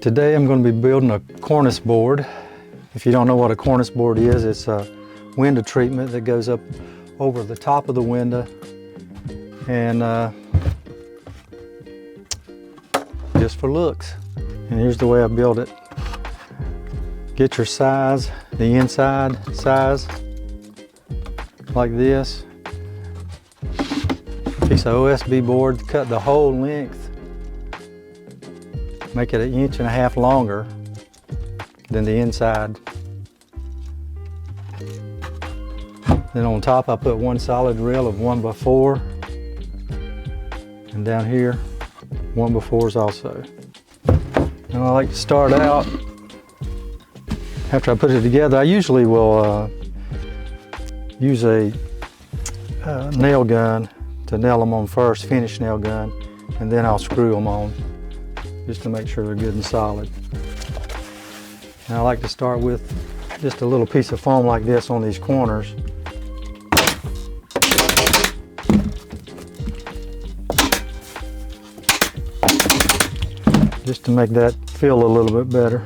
Today I'm going to be building a cornice board. If you don't know what a cornice board is, it's a window treatment that goes up over the top of the window and just for looks. And here's the way I build it. Get your size, the inside size, like this. Piece of OSB board, cut the whole length. Make it 1.5 inches longer than the inside. Then on top I put one solid rail of 1x4, and down here 1x4s also. Now I like to start out, after I put it together, I usually will use a nail gun to nail them on first, finish nail gun, and then I'll screw them on, just to make sure they're good and solid. And I like to start with just a little piece of foam like this on these corners. Just to make that feel a little bit better.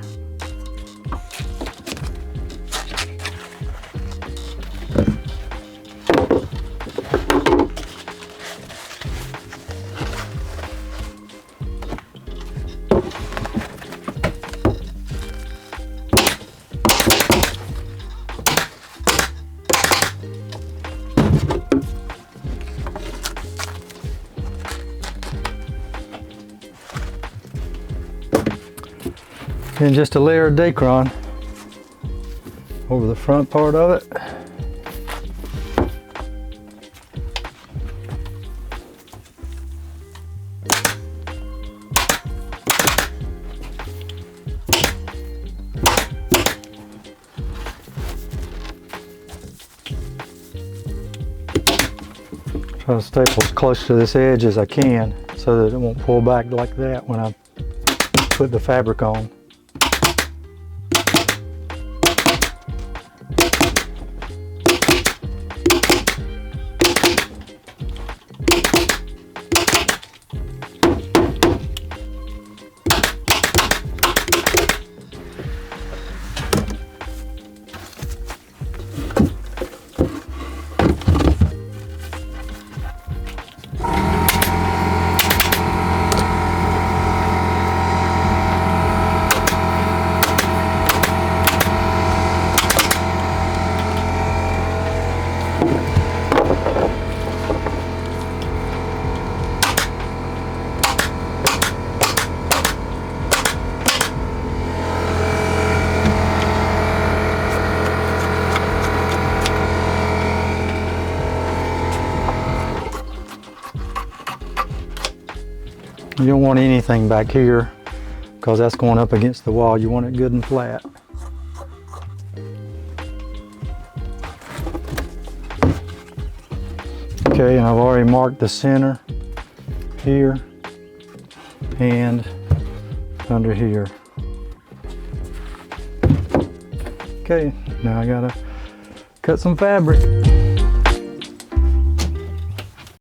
And just a layer of Dacron over the front part of it. Try to staple as close to this edge as I can so that it won't pull back like that when I put the fabric on. You don't want anything back here because that's going up against the wall. You want it good and flat. Okay, and I've already marked the center here and under here. Okay, now I gotta cut some fabric.